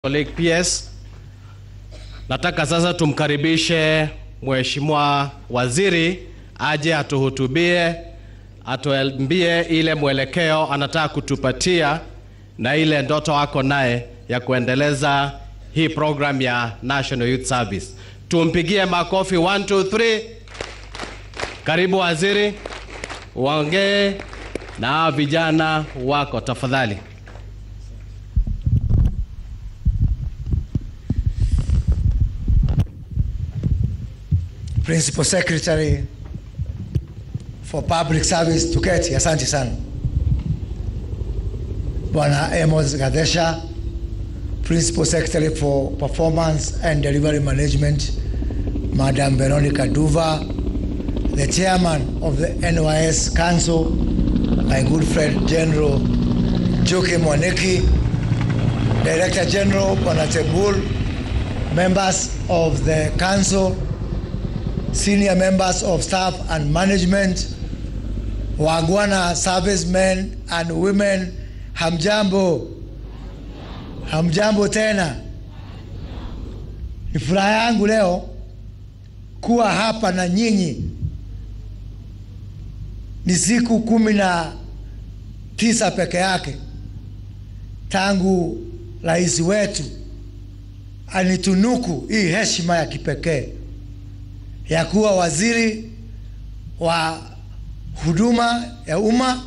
Colleague PS, nataka sasa tumkaribishe Mheshimiwa Waziri aje atuhutubie, atuambie ile mwelekeo anataka kutupatia na ile ndoto wako naye ya kuendeleza hii program ya National Youth Service. Tumpigie makofi 1 2 3. Karibu waziri, uongee na vijana wako tafadhali. Principal Secretary for Public Service Tuketi, asante sana. Bwana Amos Gadesha, Principal Secretary for Performance and Delivery Management, Madam Veronica Duva, the Chairman of the NYS Council, my good friend General Joke Mwaneki, Director General Bwana Tebul, members of the Council, senior members of staff and management, wagwana servicemen and women, hamjambo. Hamjambo tena. Ni furaha yangu leo kuwa hapa na nyinyi. Ni siku 19 peke yake tangu rais wetu anitunuku hii heshima ya kipekee ya kuwa waziri wa huduma ya umma,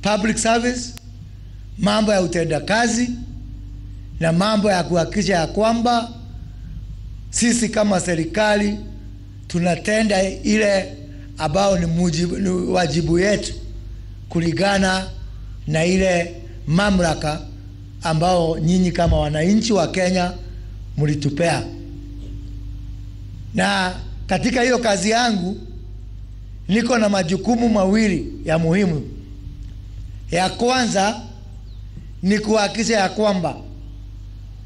public service, mambo ya utendakazi na mambo ya kuhakikisha ya kwamba sisi kama serikali tunatenda ile ambao ni wajibu yetu kulingana na ile mamlaka ambao nyinyi kama wananchi wa Kenya mlitupea. Na katika hiyo kazi yangu niko na majukumu mawili ya muhimu. Ya kwanza ni kuhakikisha ya kwamba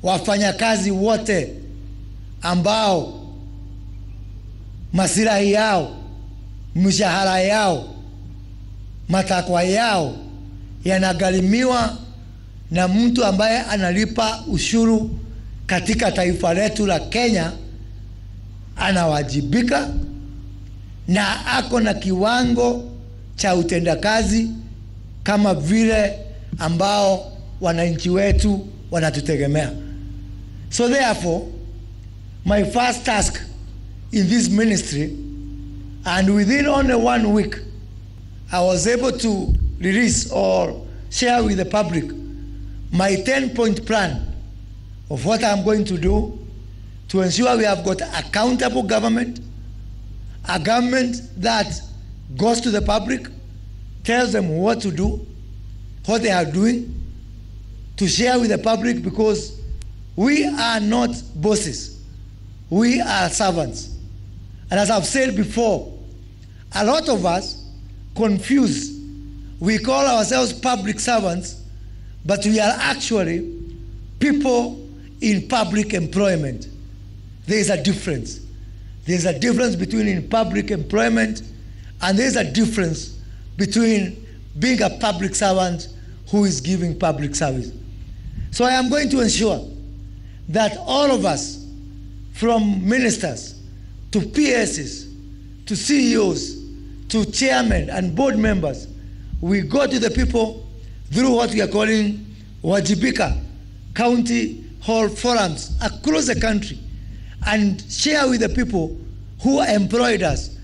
wafanyakazi wote ambao maslahi yao, mshahara yao, matakwa yao yanagharimiwa na mtu ambaye analipa ushuru katika taifa letu la Kenya, anawajibika na ako na kiwango cha utendakazi kama vile ambao wananchi wetu wanatutegemea. So therefore, my first task in this ministry, and within only 1 week, I was able to release or share with the public my 10-point plan of what I'm going to do to ensure we have got accountable government, a government that goes to the public, tells them what to do, what they are doing, to share with the public, because we are not bosses, we are servants. And as I've said before, a lot of us confuse. We call ourselves public servants, but we are actually people in public employment. There is a difference. There is a difference between in public employment, and there is a difference between being a public servant who is giving public service. So I am going to ensure that all of us, from ministers to PSs to CEOs to chairmen and board members, we go to the people through what we are calling Wajibika county hall forums across the country, and share with the people who employed us.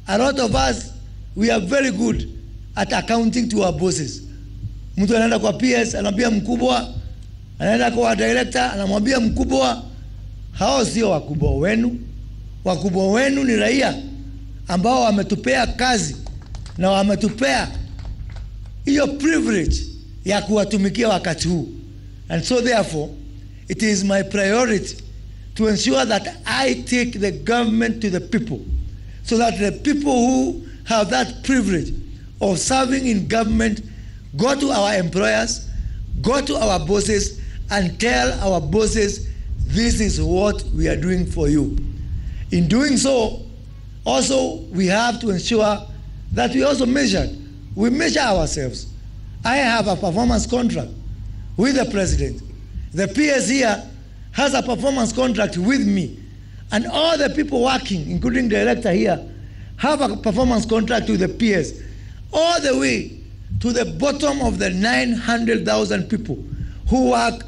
A lot of us, we are very good at accounting to our bosses. Mtu anaenda kwa PS, anamwambia mkubwa, anaenda kwa director, anamwambia mkubwa. Hao sio wakubwa wenu. Wakubwa wenu ni raia ambao wametupea kazi na wametupea hiyo privilege ya kuwatumikia wakati huu. And so therefore, it is my priority to ensure that I take the government to the people, so that the people who have that privilege of serving in government go to our employers, go to our bosses, and tell our bosses, this is what we are doing for you. In doing so, also we have to ensure that we also measure ourselves. I have a performance contract with the president The PS here has a performance contract with me, and all the people working, including the director here, have a performance contract with the PS, all the way to the bottom of the 900,000 people who work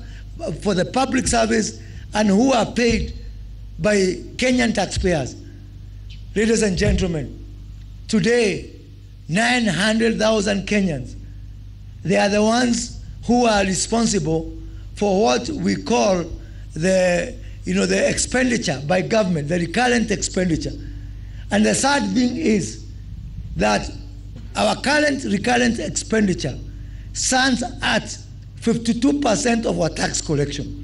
for the public service and who are paid by Kenyan taxpayers. Ladies and gentlemen, today, 900,000 Kenyans, they are the ones who are responsible for what we call the expenditure by government, the recurrent expenditure. And the sad thing is that our current recurrent expenditure stands at 52% of our tax collection.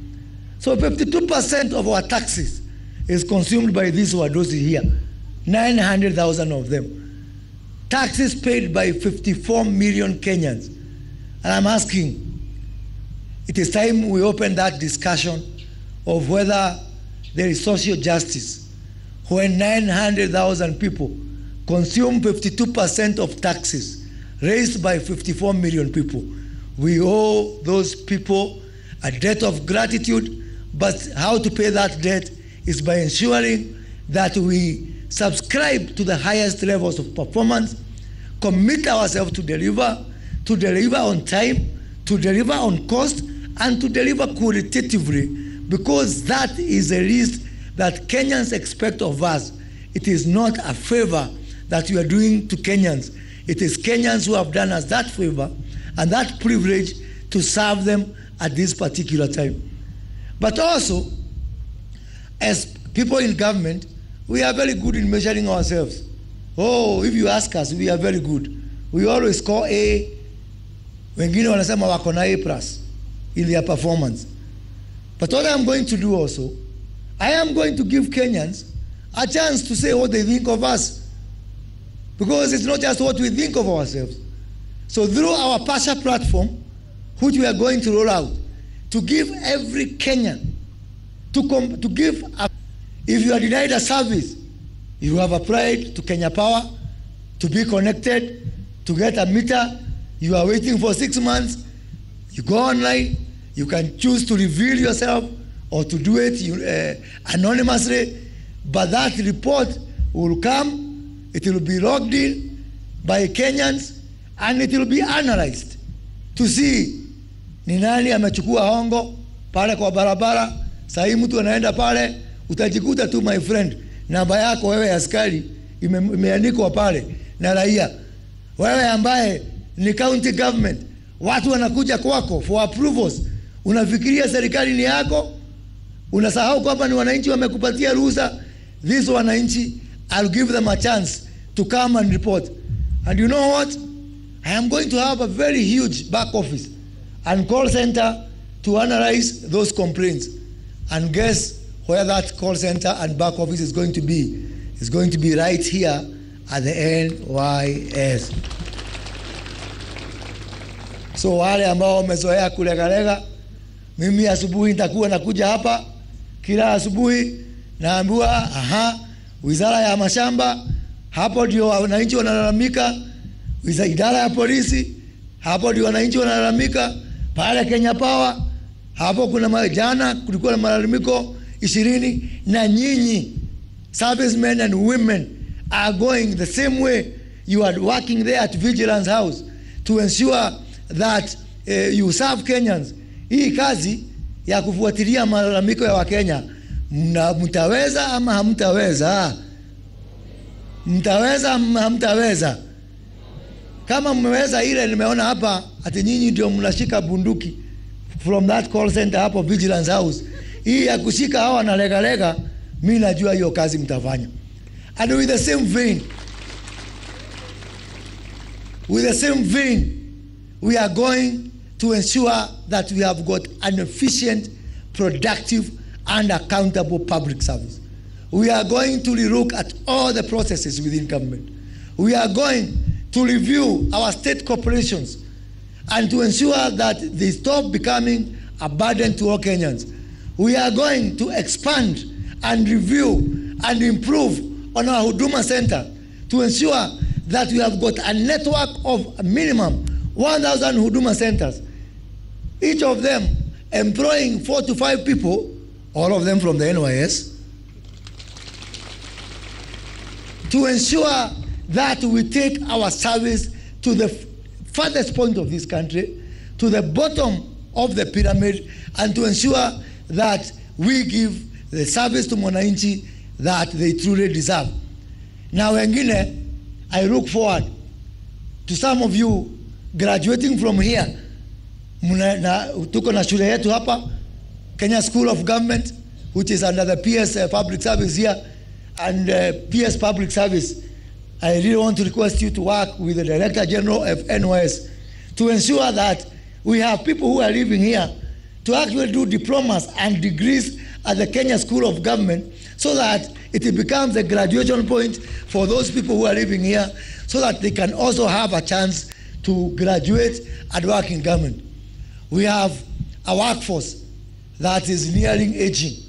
So 52% of our taxes is consumed by these wadosi here, 900,000 of them. Taxes paid by 54 million Kenyans. And I'm asking, it is time we open that discussion of whether there is social justice when 900,000 people consume 52% of taxes raised by 54 million people. We owe those people a debt of gratitude, but how to pay that debt is by ensuring that we subscribe to the highest levels of performance, commit ourselves to deliver on time, to deliver on cost, and to deliver qualitatively, because that is the least that Kenyans expect of us. It is not a favor that we are doing to Kenyans. It is Kenyans who have done us that favor and that privilege to serve them at this particular time. But also, as people in government, we are very good in measuring ourselves. Oh, if you ask us, we are very good. We always score A. Wengine wanasema wako na A+ in their performance. But what I am going to do also, I am going to give Kenyans a chance to say what they think of us. Because it's not just what we think of ourselves. So through our Pasha platform, which we are going to roll out, to give every Kenyan, to give a, if you are denied a service, you have applied to Kenya Power to be connected, to get a meter, you are waiting for 6 months, you go online, you can choose to reveal yourself or to do it anonymously, but that report will come, it will be logged in by Kenyans, and it will be analyzed to see ni nani amechukua hongo pale kwa barabara. Sasa mtu anaenda pale, utajikuta tu my friend, namba yako wewe askari imeandikwa pale na raia. Wewe ambaye ni county government, watu wanakuja kwako for approvals, unafikiria serikali ni yako, unasahau kwamba ni wananchi wamekupatia ruhusa. These wananchi, I'll give them a chance to come and report. And you know what? I am going to have a very huge back office and call center to analyze those complaints. And guess where that call center and back office is going to be? It's going to be right here at the NYS. So wale ambao wamezoea kulegalega, mimi asubuhi nitakuwa nakuja hapa kila asubuhi, naambiwa wizara ya mashamba, hapo ndio wananchi wanalalamika. Idara ya polisi, hapo ndio wananchi wanalalamika. Pale Kenya Power, hapo kuna jana kulikuwa na malalamiko 20, na nyinyi servicemen and women are going the same way. You are working there at Vigilance House to ensure that you serve Kenyans. Hii kazi ya kufuatilia malalamiko ya Wakenya, mtaweza ama hamtaweza? Mtaweza ama hamtaweza? Kama mmeweza ile nimeona hapa ati nyinyi ndio mnashika bunduki from that call center hapo Vigilance House. Hii ya kushika hawa na lega, mimi najua hiyo kazi mtafanya. And with the same vein, we are going to ensure that we have got an efficient, productive, and accountable public service. We are going to relook at all the processes within government. We are going to review our state corporations and to ensure that they stop becoming a burden to all Kenyans. We are going to expand and review and improve on our Huduma Center to ensure that we have got a network of a minimum 1,000 Huduma Centers, each of them employing 4 to 5 people, all of them from the NYS, to ensure that we take our service to the farthest point of this country, to the bottom of the pyramid, and to ensure that we give the service to mwananchi that they truly deserve. Now wengine, I look forward to some of you graduating from here. Tuko na shule yetu hapa, Kenya School of Government, which is under the PS Public Service here, and PS Public Service. I really want to request you to work with the Director General of NYS to ensure that we have people who are living here to actually do diplomas and degrees at the Kenya School of Government, so that it becomes a graduation point for those people who are living here, so that they can also have a chance to graduate and work in government. We have a workforce that is nearing aging.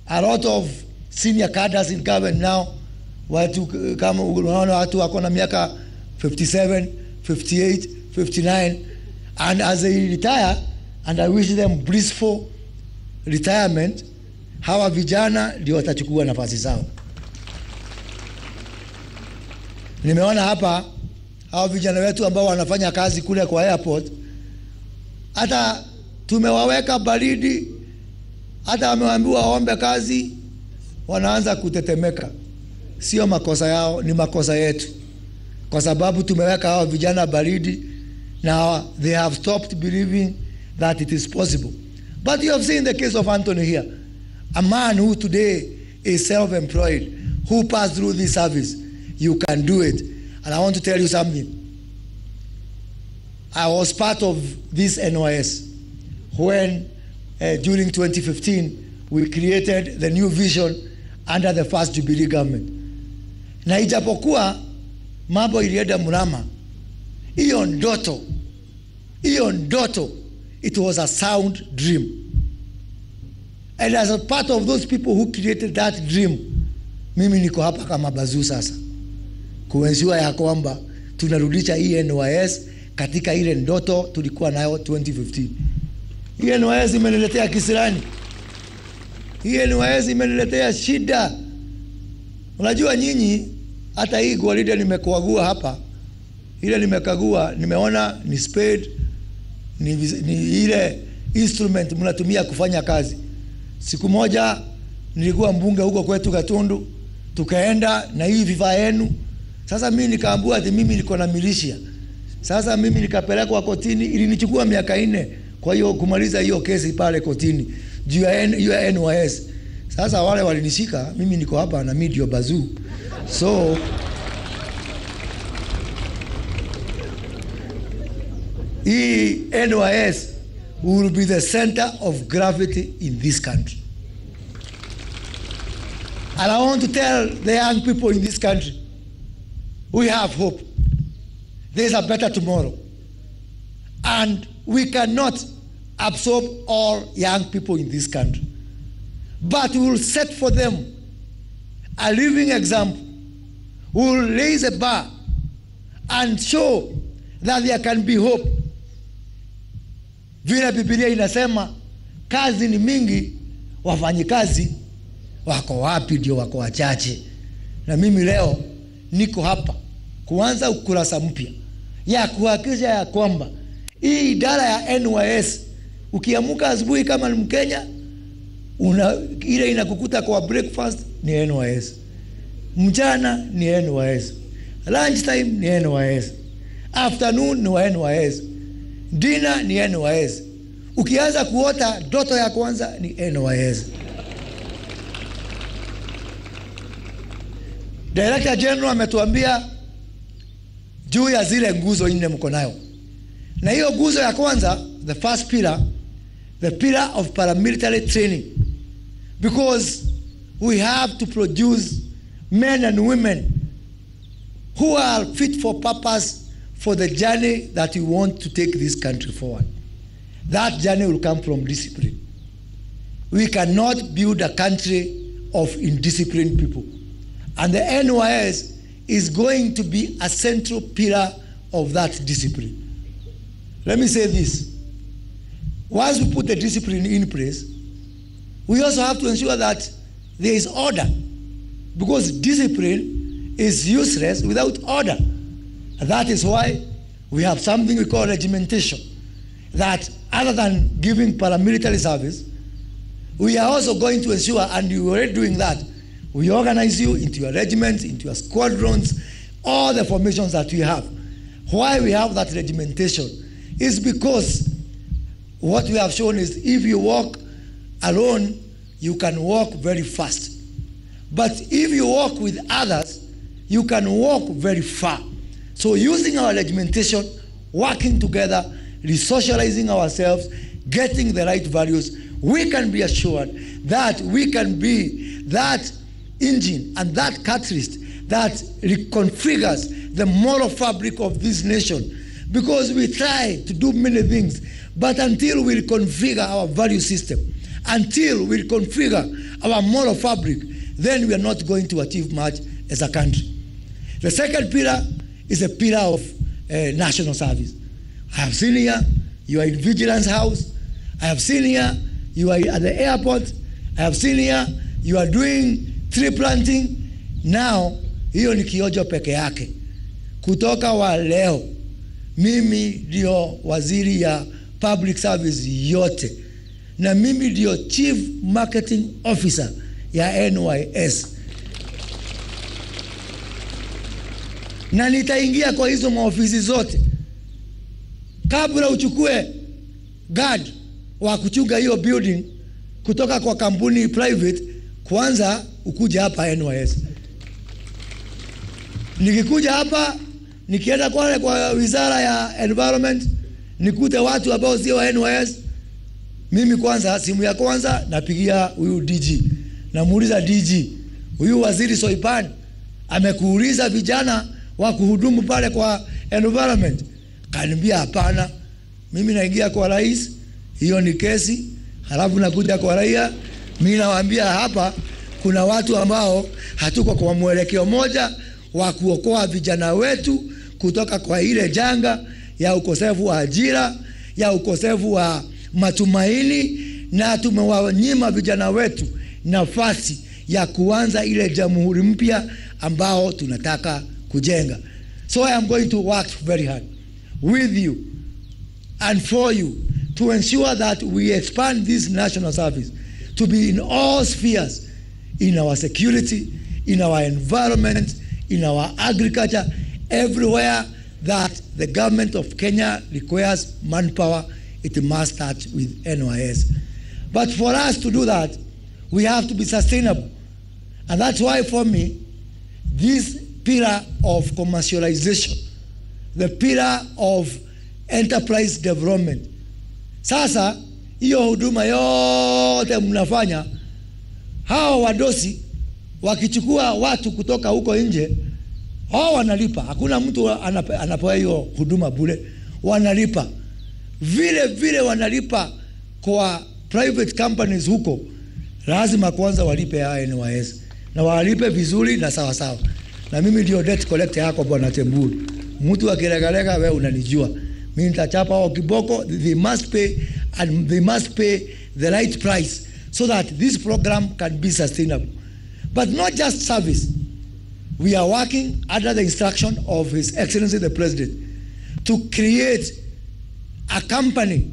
A lot of senior cadres in government now, watu kama unaona watu wako na miaka 57, 58, 59, and as they retire, and I wish them blissful retirement, hawa vijana ndio watachukua nafasi zao. Nimeona hapa hawa vijana wetu ambao wanafanya kazi kule kwa airport, hata tumewaweka baridi, hata wameambiwa waombe kazi, wanaanza kutetemeka. Sio makosa yao, ni makosa yetu, kwa sababu tumeweka hawa vijana baridi. Now they have stopped believing that it is possible. But you have seen the case of Anthony here, a man who today is self-employed, who passed through this service. You can do it. And I want to tell you something. I was part of this NYS when during 2015 we created the new vision under the first Jubilee government. Na ijapokuwa mambo ilienda mrama, hiyo ndoto, it was a sound dream. And as a part of those people who created that dream, mimi niko hapa kama bazuu sasa kuensure ya kwamba tunarudisha hii NYS katika ile ndoto tulikuwa nayo 2015. Hii NYS imeniletea kisirani. Hii NYS imeniletea shida. Unajua nyinyi, hata hii gwaride nimekuagua hapa, ile nimekagua, nimeona ni spade, ni ile instrument mnatumia kufanya kazi. Siku moja nilikuwa mbunge huko kwetu Gatundu, tukaenda na hii vifaa yenu. Sasa mimi nikaambiwa ati mimi niko na militia. Sasa mimi nikapelekwa kotini, ili nichukua miaka 4 kwa hiyo kumaliza hiyo kesi pale kotini juu ya NYS. Sasa wale walinishika, mimi niko hapa na media bazoo. So NYS will be the center of gravity in this country. And I want to tell the young people in this country, we have hope. There is a better tomorrow. And we cannot absorb all young people in this country. But we will set for them a living example. We will raise a bar and show that there can be hope. Vile Biblia inasema kazi ni mingi, wafanyikazi wako wapi? Ndio wako wachache. Na mimi leo niko hapa kuanza ukurasa mpya ya kuhakikisha ya kwamba hii idara ya NYS, ukiamuka asubuhi kama ni Mkenya, ile inakukuta kwa breakfast ni NYS, mchana ni NYS, lunch time ni NYS, afternoon ni NYS, dinner ni NYS. Ukianza kuota ndoto ya kwanza ni NYS. Director General ametuambia juu ya zile nguzo 4 mko nayo. Na hiyo nguzo ya kwanza, the first pillar, the pillar of paramilitary training. Because we have to produce men and women who are fit for purpose for the journey that we want to take this country forward. That journey will come from discipline. We cannot build a country of indisciplined people. And the NYS is going to be a central pillar of that discipline. Let me say this. once we put the discipline in place, we also have to ensure that there is order, because discipline is useless without order. And that is why we have something we call regimentation, that other than giving paramilitary service, we are also going to ensure, and we are already doing that, we organize you into your regiments, into your squadrons, all the formations that we have. Why we have that regimentation is because what we have shown is if you walk alone, you can walk very fast. But if you walk with others, you can walk very far. So using our regimentation, working together, resocializing ourselves, getting the right values, we can be assured that we can be that engine and that catalyst that reconfigures the moral fabric of this nation. Because we try to do many things, but until we reconfigure our value system, until we reconfigure our moral fabric, then we are not going to achieve much as a country. The second pillar is a pillar of national service. I have seen here, you are in Vigilance House. I have seen here, you are at the airport. I have seen here, you are doing tree planting. Now, hiyo ni kiojo peke yake. Kutoka wa leo, mimi ndio waziri ya public service yote. Na mimi ndio chief marketing officer ya NYS. Na nitaingia kwa hizo maofisi zote. Kabla uchukue guard wa kuchunga hiyo building kutoka kwa kampuni private, kwanza ukuja hapa NYS. Nikikuja hapa, nikienda kwa wizara ya environment, nikute watu ambao sio wa NYS, mimi kwanza simu ya kwanza napigia huyu DG. Namuuliza DG, huyu waziri Soipan amekuuliza vijana wa kuhudumu pale kwa environment? Kaniambia hapana. Mimi naingia kwa rais, hiyo ni kesi, halafu nakuja kwa raia, mimi nawaambia hapa kuna watu ambao hatuko kwa mwelekeo moja wa kuokoa vijana wetu kutoka kwa ile janga ya ukosefu wa ajira, ya ukosefu wa matumaini, na tumewanyima vijana wetu nafasi ya kuanza ile jamhuri mpya ambao tunataka kujenga. So I am going to work very hard with you and for you to ensure that we expand this national service to be in all spheres, in our security, in our environment, in our agriculture, everywhere that the government of Kenya requires manpower, it must start with NYS. But for us to do that, we have to be sustainable. And that's why for me, this pillar of commercialization, the pillar of enterprise development. Sasa, hiyo huduma yote mnafanya, hawa wadosi wakichukua watu kutoka huko nje, hao wanalipa. Hakuna mtu anapewa hiyo huduma bure, wanalipa. Vile vile wanalipa kwa private companies huko, lazima kwanza walipe ya NYS. Na walipe vizuri na sawa sawa. Na mimi ndio debt collector yako Bwana Temburu. Mtu akiregalega wewe unanijua. Mimi nitachapa wao kiboko. They must pay, and they must pay the right price so that this program can be sustainable. But not just service. We are working under the instruction of His Excellency the President to create a company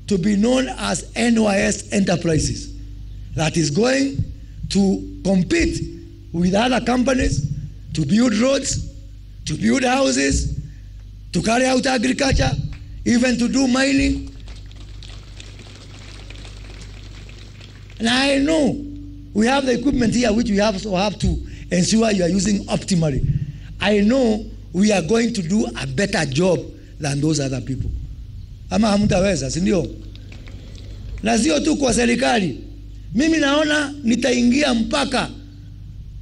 to be known as NYS Enterprises that is going to compete with other companies to build roads, to build houses, to carry out agriculture, even to do mining. And I know we have the equipment here which we also have to ensure you are using optimally. I know we are going to do a better job than those other people. Ama hamtaweza, si ndio? Na sio tu kwa serikali. Mimi naona nitaingia mpaka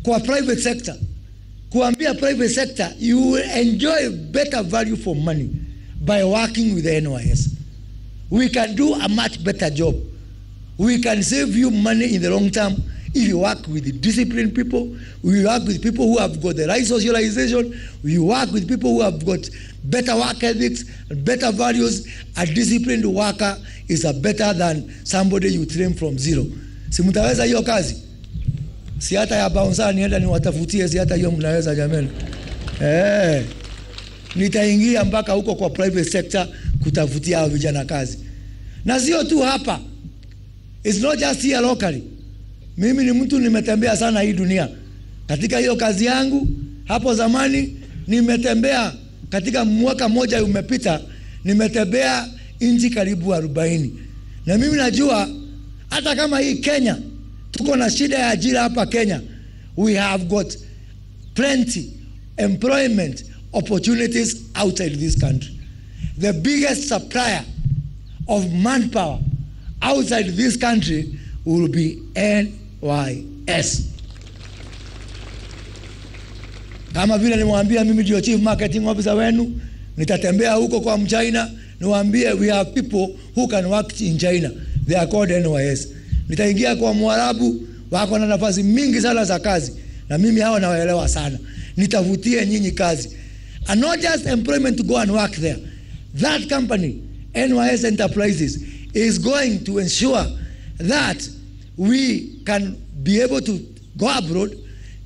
kwa private sector. Kuambia private sector, you will enjoy better value for money by working with the NYS. We can do a much better job. We can save you money in the long term If you work with disciplined people, we work with people who have got the right socialization, we work with people who have got better work ethics, better values. A disciplined worker is better than somebody you train from zero. Si mtaweza hiyo kazi? Si hata ya bouncer nienda niwatafutie, si hata hiyo mnaweza jamani. Nitaingia mpaka huko kwa private sector kutafutia hao vijana kazi. Na sio tu hapa. It's not just here locally. Mimi ni mtu nimetembea sana hii dunia. Katika hiyo kazi yangu, hapo zamani nimetembea, katika mwaka mmoja umepita, nimetembea nchi karibu 40. Na mimi najua hata kama hii Kenya tuko na shida ya ajira hapa Kenya, we have got plenty employment opportunities outside this country. The biggest supplier of manpower outside this country will be NYS. Kama vile nimwambia mimi ndio chief marketing officer wenu, nitatembea huko kwa Mchina, niwaambie we have people who can work in China. They are called NYS. Nitaingia kwa Mwarabu, wako na nafasi mingi sana za kazi, na mimi hao nawaelewa sana. Nitavutie nyinyi kazi. And not just employment to go and work there. That company, NYS Enterprises, is going to ensure that we can be able to go abroad,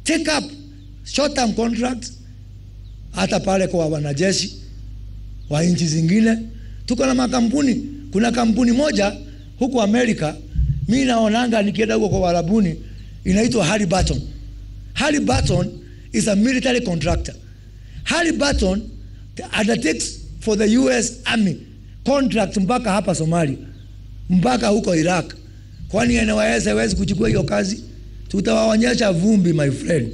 take up short-term contracts, hata pale kwa wanajeshi wa nchi zingine. Tuko na makampuni. Kuna kampuni moja huko Amerika, mimi naonanga nikienda huko kwa Warabuni, inaitwa Halliburton. Halliburton is a military contractor. Halliburton undertakes for the US Army contract mpaka hapa Somalia, mpaka huko Iraq. Kwani NYS hawezi kuchukua hiyo kazi? Tutawaonyesha vumbi, my friend.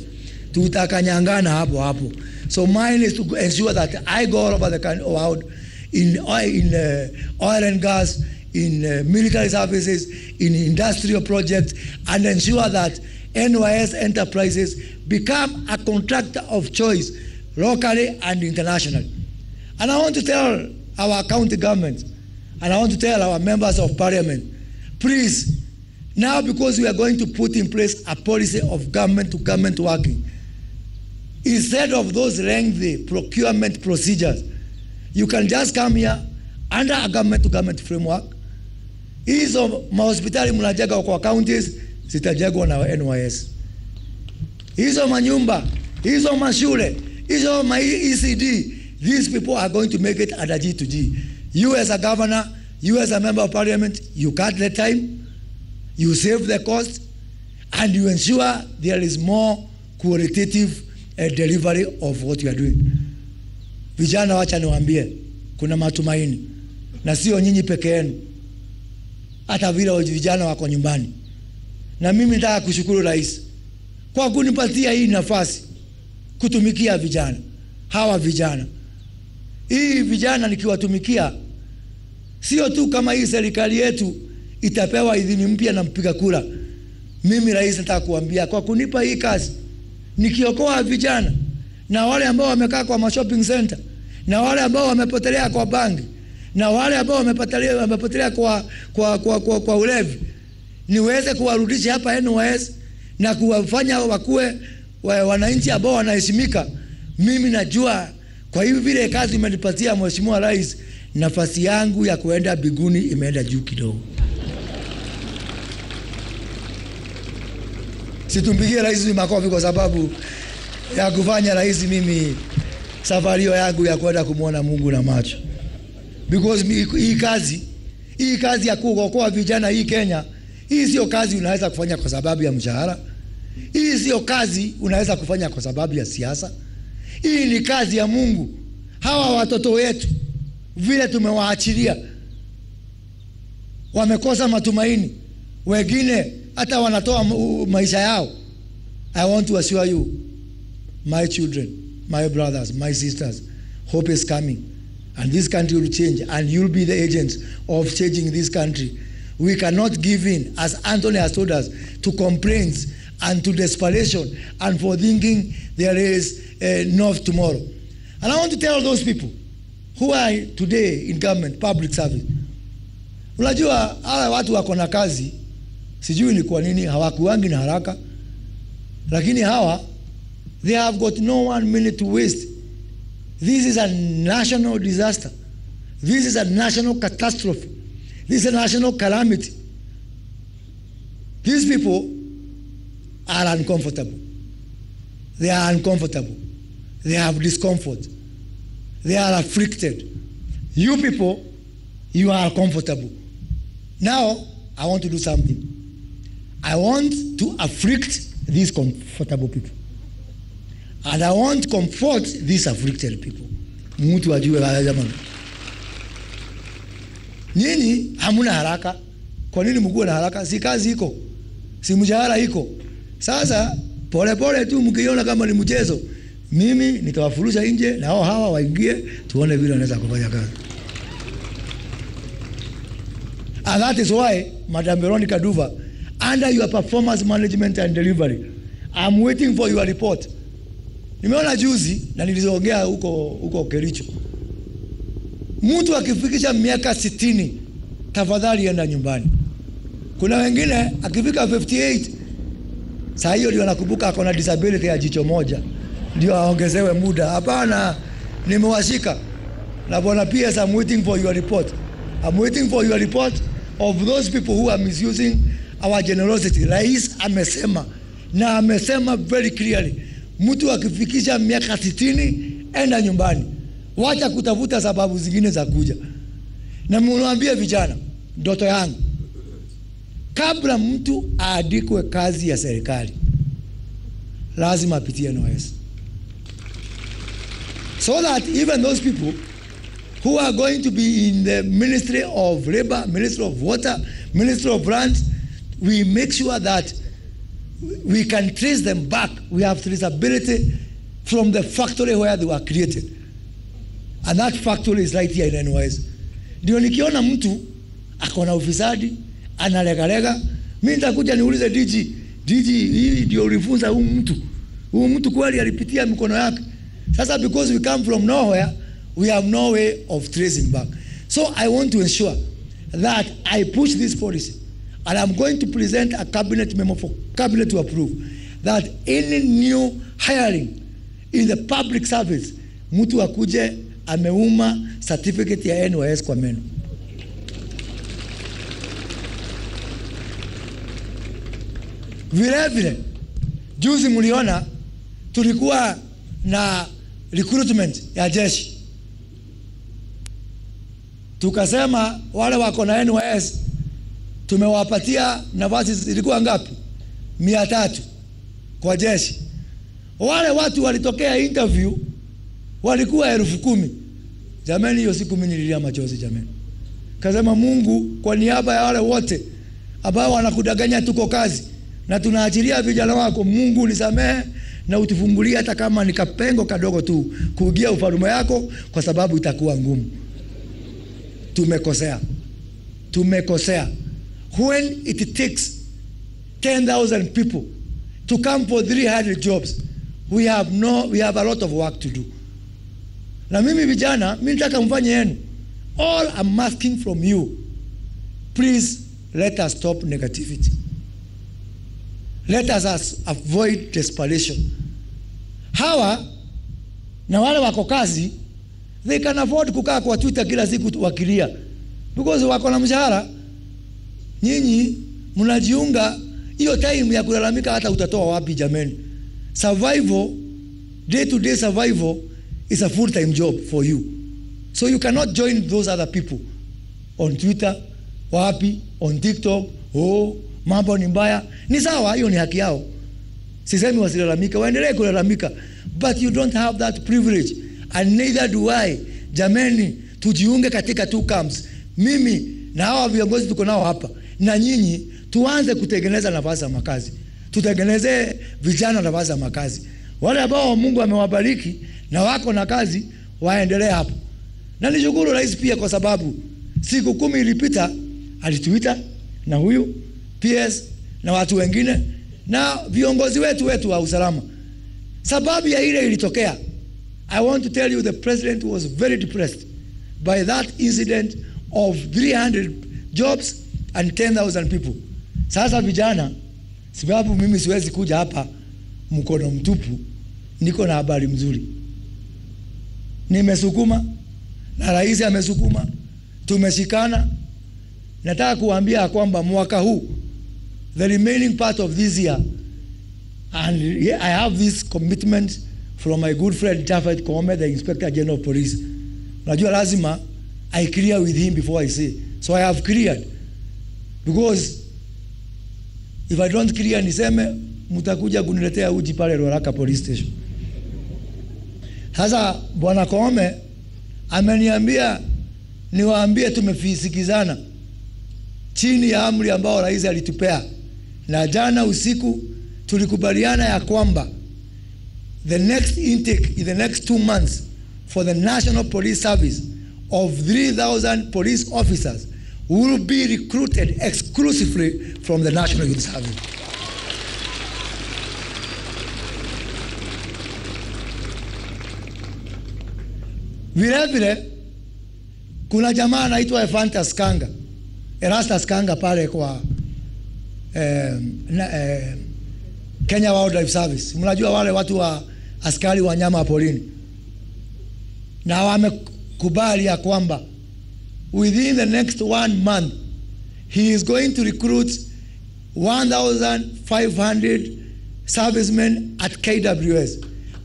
Tutakanyangana hapo hapo. So mine is to ensure that I go all over the world in oil and gas, in military services, in industrial projects, and ensure that NYS Enterprises become a contractor of choice locally and internationally. And I want to tell our county government, and I want to tell our members of parliament, please, now because we are going to put in place a policy of government to government working, instead of those lengthy procurement procedures, you can just come here under a government to government framework. Hizo mahospitali mnajenga kwa counties zitajengwa na NYS. Hizo manyumba, hizo mashule, hizo ECD, these people are going to make it under G2G. You as a governor, you as a member of parliament, you cut the time, you save the cost, and you ensure there is more qualitative delivery of what you are doing. Vijana, wacha niwaambie, kuna matumaini. Na sio nyinyi peke yenu. Hata vile vijana wako nyumbani. Na mimi nataka kushukuru rais kwa kunipatia hii nafasi kutumikia vijana. Hawa vijana. Hii vijana nikiwatumikia, sio tu kama hii serikali yetu itapewa idhini mpya na mpiga kura. Mimi rais nataka kuambia kwa kunipa hii kazi, nikiokoa vijana na wale ambao wamekaa kwa shopping center, na wale ambao wamepotelea kwa bangi, na wale ambao wamepotelea kwa ulevi, niweze kuwarudisha hapa NYS na kuwafanya wakuwe wananchi ambao wanaheshimika. Mimi najua kwa hivi vile kazi imenipatia Mheshimiwa Rais, nafasi yangu ya kuenda biguni imeenda juu kidogo. Situmpigie rais makofi kwa sababu ya kufanya rais mimi safari yangu ya kwenda kumuona Mungu na macho. Because hii kazi ya kuokoa vijana hii Kenya, hii sio kazi unaweza kufanya kwa sababu ya mshahara. Hii sio kazi unaweza kufanya kwa sababu ya siasa. Hii ni kazi ya Mungu. Hawa watoto wetu vile tumewaachilia, wamekosa matumaini. Wengine hata wanatoa maisha yao. I want to assure you, my children, my brothers, my sisters, hope is coming. And this country will change, and you'll be the agents of changing this country. We cannot give in, as Anthony has told us, to complaints and to desperation and for thinking there is no tomorrow. And I want to tell those people who are today in government, public service, unajua hawa watu wako na kazi Sijui ni kwa nini hawakuangi na haraka, lakini hawa they have got no 1 minute to waste. This is a national disaster. This is a national catastrophe. This is a national calamity. These people are uncomfortable. They are uncomfortable. They have discomfort. They are afflicted. You people, you are comfortable. Now, I want to do something. I want to afflict these comfortable people. And I want to comfort these afflicted people. Mtu ajue haya jamani. Nyinyi hamuna haraka. Kwa nini mkuwe na haraka? Si kazi iko. Si mshahara iko. Sasa pole pole tu mkiona kama ni mchezo. Mimi nitawafurusha nje na hawa waingie tuone vile wanaweza kufanya kazi. And that is why, Madam Veronica Duva, under your performance management and delivery, I'm waiting for your report. Nimeona juzi na nilizoongea huko Kericho. Mtu akifikisha miaka 60, tafadhali enda nyumbani. Kuna wengine akifika 58, saa hiyo ndio nakumbuka ako na disability ya jicho moja, ndio aongezewe muda. Hapana, nimewashika. Na bwana PS, I'm waiting for your report. I'm waiting for your report of those people who are misusing our generosity. Rais amesema, na amesema very clearly, mtu akifikisha miaka 60 enda nyumbani. Wacha kutafuta sababu zingine za kuja. Na mwambie vijana, ndoto yangu, kabla mtu aandikwe kazi ya serikali, lazima apitie NYS. So that even those people who are going to be in the Ministry of Labor, Ministry of Water, Ministry of Lands, we make sure that we can trace them back. We have traceability from the factory where they were created. And that factory is right here in NYS. Ndio nikiona mtu akona ufisadi, analegalega, mimi nitakuja niulize DG, hii ndio ulifunza huyu mtu. Huyu mtu kweli alipitia mikono yake. Sasa because we come from nowhere, we have no way of tracing back. So I want to ensure that I push this policy, and I'm going to present a cabinet memo for cabinet to approve, that any new hiring in the public service, mtu akuje ameuma certificate ya NYS kwa meno. Vile vile, juzi mliona tulikuwa na recruitment ya jeshi. Tukasema wale wako na NYS tumewapatia nafasi zilikuwa ngapi? 300 kwa jeshi. Wale watu walitokea interview walikuwa 10,000. Jamani, hiyo siku mimi nililia machozi jamani. Kasema Mungu, kwa niaba ya wale wote ambao wanakudanganya tuko kazi na tunaachilia vijana wako, Mungu nisamehe na utufungulie hata kama ni kapengo kadogo tu kuingia ufalme yako, kwa sababu itakuwa ngumu. Tumekosea. When it takes 10,000 people to come for 300 jobs, we have a lot of work to do. Na mimi vijana, mimi nataka mfanye yenu. All I'm asking from you, please let us stop negativity. Let us avoid desperation. Hawa na wale wako kazi, they can afford kukaa kwa Twitter kila siku wakilia, because wako na mshahara. Nyinyi mnajiunga, hiyo time ya kulalamika hata utatoa wapi jameni? Survival, day to day survival is a full-time job for you. So you cannot join those other people on Twitter, wapi, on TikTok, mambo ni mbaya. Ni sawa, hiyo ni haki yao. Sisemi wasilalamika, waendelee kulalamika, but you don't have that privilege, and neither do I. Jameni, tujiunge katika two camps. Mimi na hawa viongozi tuko nao hapa, na nyinyi tuanze kutengeneza nafasi za makazi. Tutengeneze vijana nafasi za makazi. Wale ambao Mungu amewabariki na wako na kazi, waendelee hapo. Na nishukuru rais pia, kwa sababu siku 10 ilipita alituita na huyu PS na watu wengine na viongozi wetu wa usalama. Sababu ya ile ilitokea, I want to tell you the president was very depressed by that incident of 300 jobs and 10,000 people. Sasa vijana, sababu mimi siwezi kuja hapa mkono mtupu, niko na habari mzuri. Nimesukuma na rais amesukuma, tumeshikana. Nataka kuambia kwamba mwaka huu, the remaining part of this year, and I have this commitment from my good friend Jafet Koome, the Inspector General of Police. Najua lazima I clear with him before I say. So I have cleared. Because if I don't clear niseme mtakuja kuniletea uji pale Ruaraka Police Station. Sasa Bwana Koome ameniambia niwaambie tumefisikizana chini ya amri ambao rais alitupea, na jana usiku tulikubaliana ya kwamba the next intake in the next 2 months for the National Police Service of 3,000 police officers will be recruited exclusively from the National Youth Service. Vile vile kuna jamaa anaitwa Erastus Kanga pale kwa Kenya Wildlife Service. Mnajua wale watu wa askari wa nyama porini, na wamekubali ya kwamba within the next 1 month he is going to recruit 1,500 servicemen at KWS,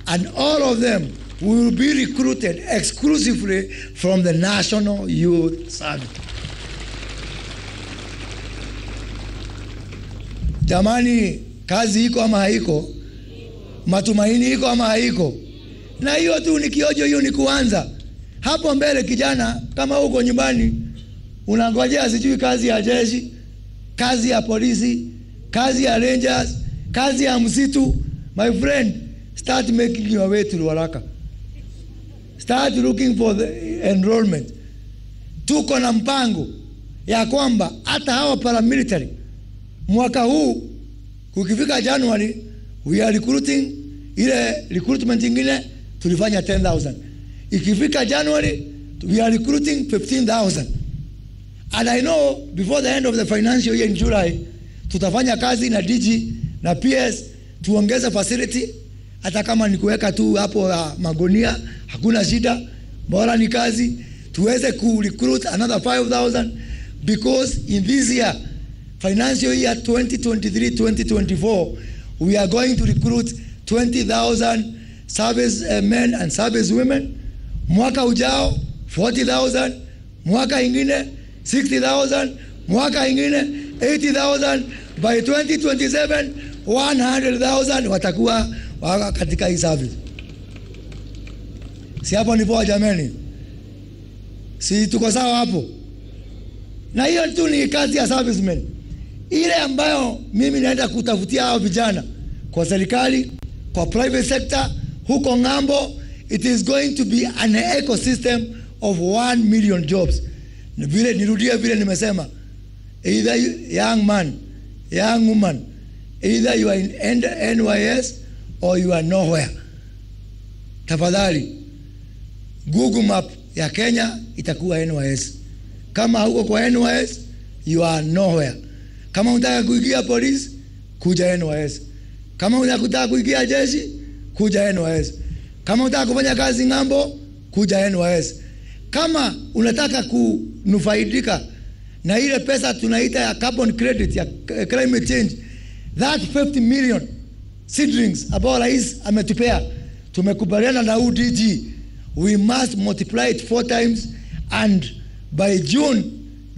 and all of them will be recruited exclusively from the National Youth Service. Jamani, kazi iko ama haiko? Matumaini iko ama haiko? Na hiyo tu ni kiojo, hiyo ni kuanza. Hapo mbele kijana, kama uko nyumbani unangojea sijui kazi ya jeshi, kazi ya polisi, kazi ya rangers, kazi ya msitu, my friend, start making your way to Ruaraka. Start looking for the enrollment. Tuko na mpango ya kwamba hata hawa paramilitary mwaka huu ukifika January we are recruiting, ile recruitment nyingine tulifanya 10,000. Ikifika January we are recruiting 15,000. And I know before the end of the financial year in July tutafanya kazi na DG na PS tuongeze facility, hata kama ni kuweka tu hapo magonia hakuna shida, bora ni kazi tuweze ku recruit another 5,000, because in this year financial year 2023-2024 we are going to recruit 20,000 service men and service women. Mwaka ujao 40,000, mwaka ingine 60,000, mwaka ingine 80,000. By 2027 100,000 watakuwa katika hii service. Si hapo ni poa jamani? Si tuko sawa hapo? Na hiyo tu ni kazi ya servicemen. Ile ambayo mimi naenda kutafutia hao vijana kwa serikali, kwa private sector, huko ngambo, it is going to be an ecosystem of 1 million jobs. Vile nirudia vile nimesema, either young man, young woman, either you are in NYS or you are nowhere. Tafadhali Google Map ya Kenya itakuwa NYS. Kama huko kwa NYS you are nowhere. Kama unataka kuingia polisi, kuja NYS. Kama unataka kuingia jeshi, kuja NYS. Kama unataka kufanya kazi ngambo, kuja NYS. Kama unataka kunufaidika na ile pesa tunaita ya carbon credit ya climate change, that 50 million seedlings ambao rais ametupea, tumekubaliana na UDG, we must multiply it 4 times, and by June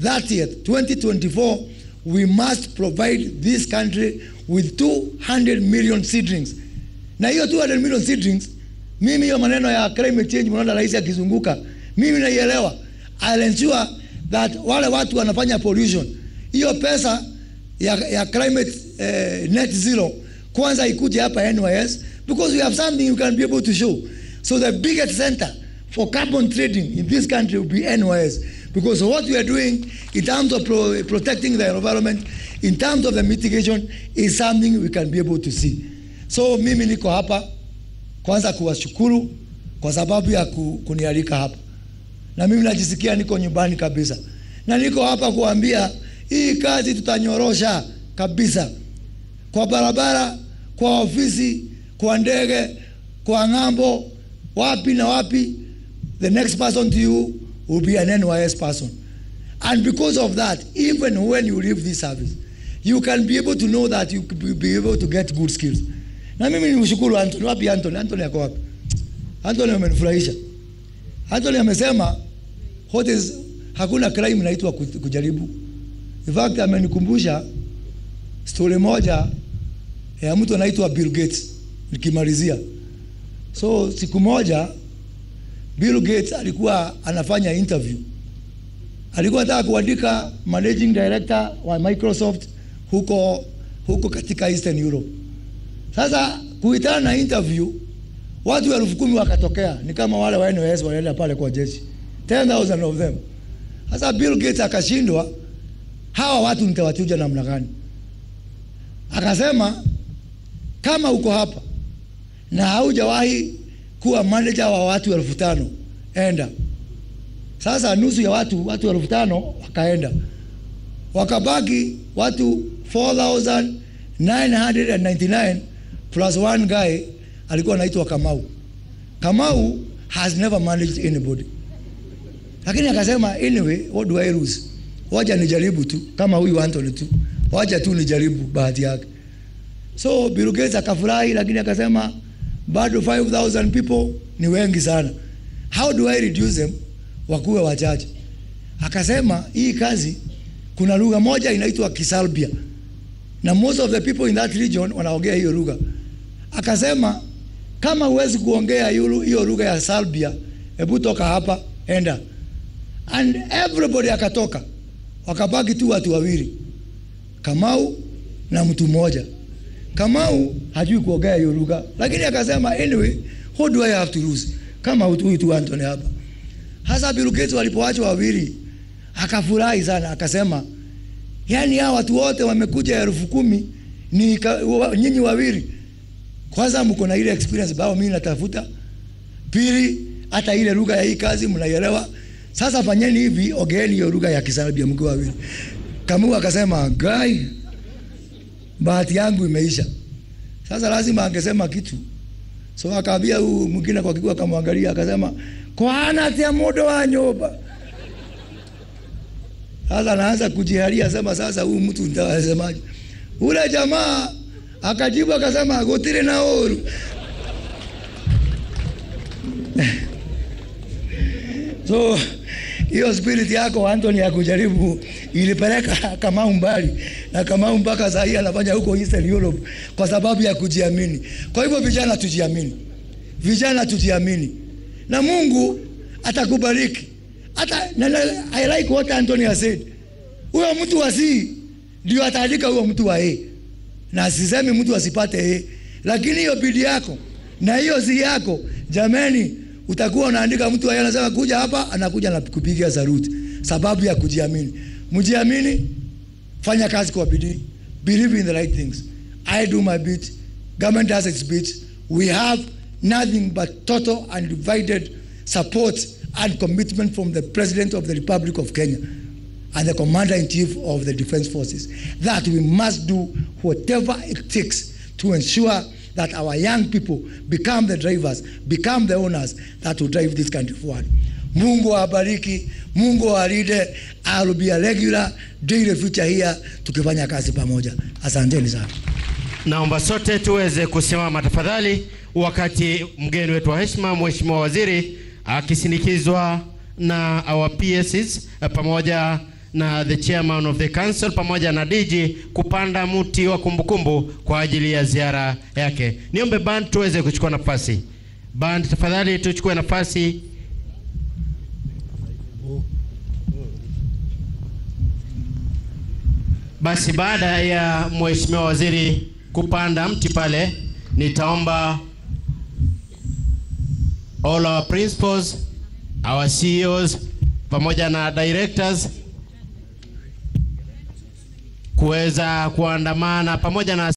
30th 2024 we must provide this country with 200 million seedlings. Na hiyo 200 million seedlings, mimi hiyo maneno ya climate change mnaona rais akizunguka, mimi naielewa. I'll ensure that wale watu wanafanya pollution, hiyo pesa ya climate net zero kwanza ikuje hapa NYS, because we have something you can be able to show. So the biggest center for carbon trading in this country will be NYS, because what we are doing in terms of protecting the environment, in terms of the mitigation, is something we can be able to see. So mimi niko hapa kwanza kuwashukuru kwa sababu ya kunialika hapa, na mimi najisikia niko nyumbani kabisa, na niko hapa kuambia hii kazi tutanyorosha kabisa, kwa barabara, kwa ofisi, kwa ndege, kwa ng'ambo, wapi na wapi. The next person to you will be an NYS person. And because of that, even when you leave this service, you can be able to know that you will be able to get good skills. Na mimi nimshukuru Anthony. Wapi Anthony? Anthony yako wapi? Anthony amenifurahisha. Anthony amesema hakuna crime inaitwa kujaribu. In fact, amenikumbusha story moja ya mtu anaitwa Bill Gates nikimalizia. So siku moja Bill Gates alikuwa anafanya interview. Alikuwa anataka kuandika managing director wa Microsoft huko katika Eastern Europe. Sasa kuitana na interview, watu 10,000 wakatokea, ni kama wale wa NYS wanaenda pale kwa jeshi, 10,000 of them. Sasa Bill Gates akashindwa, hawa watu nitawachuja namna gani? Akasema, kama uko hapa na haujawahi kuwa manager wa watu 5,000, enda. Sasa nusu ya watu 5,000 wakaenda, wakabaki watu 4,999 plus one guy alikuwa anaitwa Kamau. Kamau has never managed anybody, lakini akasema, anyway, what do I lose? Wacha nijaribu tu, kama huyu Anthony tu, wacha tu nijaribu bahati yake. So Bill Gates akafurahi, lakini akasema, bado 5,000 people ni wengi sana, how do I reduce them wakuwe wachache? Akasema, hii kazi kuna lugha moja inaitwa Kisalbia, na most of the people in that region wanaongea hiyo lugha. Akasema, kama huwezi kuongea hiyo lugha ya Salbia, hebu toka hapa, enda. And everybody akatoka, wakabaki tu watu 2, Kamau na mtu mmoja. Kamau hajui kuongea hiyo lugha, lakini akasema, anyway, what do I have to lose? Kama huyu tu Anthony hapa. Hasa Bill Gates walipoachwa 2, akafurahi sana, akasema, yani hawa watu wote wamekuja 10,000, ni nyinyi 2. Kwanza mko na ile experience bao mimi natafuta. Pili, hata ile lugha ya hii kazi mnaielewa. Sasa fanyeni hivi, ongeeni hiyo lugha ya Kisarabia mko 2. Kamau akasema, guy, bahati yangu imeisha. Sasa lazima angesema kitu. So akaambia huyu mwingine kwa kikua, akamwangalia akasema, kwa ana tia modo wa nyoba. Sasa anaanza kujiharia, sema sasa huyu mtu nitawasemaje? Ule jamaa akajibu akasema, gotire na oru. So hiyo spirit yako Anthony ya kujaribu ilipeleka Kamau mbali, na Kamau mpaka sasa hivi anafanya huko Eastern Europe kwa sababu ya kujiamini. Kwa hivyo vijana tujiamini. Vijana tujiamini. Na Mungu atakubariki. Hata I like what Anthony has said. Huyo mtu wa C ndio ataandika huyo mtu wa A. Na sisemi mtu asipate A, lakini hiyo bidii yako na hiyo C yako, jameni, utakuwa unaandika mtu wa A anasema kuja hapa, anakuja na kupigia saluti sababu ya kujiamini. Mjiamini, fanya kazi kwa bidii. Believe in the right things. I do my bit. Government does its bit. We have nothing but total and divided support and commitment from the President of the Republic of Kenya and the Commander-in-Chief of the Defense Forces that we must do whatever it takes to ensure that our young people become the drivers, become the owners that will drive this country forward. Mungu awabariki, Mungu awalinde. I will be a regular daily feature here tukifanya kazi pamoja. Asanteni sana. Naomba sote tuweze kusimama tafadhali wakati mgeni wetu wa heshima Mheshimiwa Waziri akisindikizwa na our PSs pamoja na the chairman of the council pamoja na DG kupanda mti wa kumbukumbu kwa ajili ya ziara yake. Niombe band tuweze kuchukua nafasi. Band tafadhali tuchukue nafasi. Basi baada ya Mheshimiwa Waziri kupanda mti pale, nitaomba all our principals, our CEOs pamoja na directors kuweza kuandamana pamoja na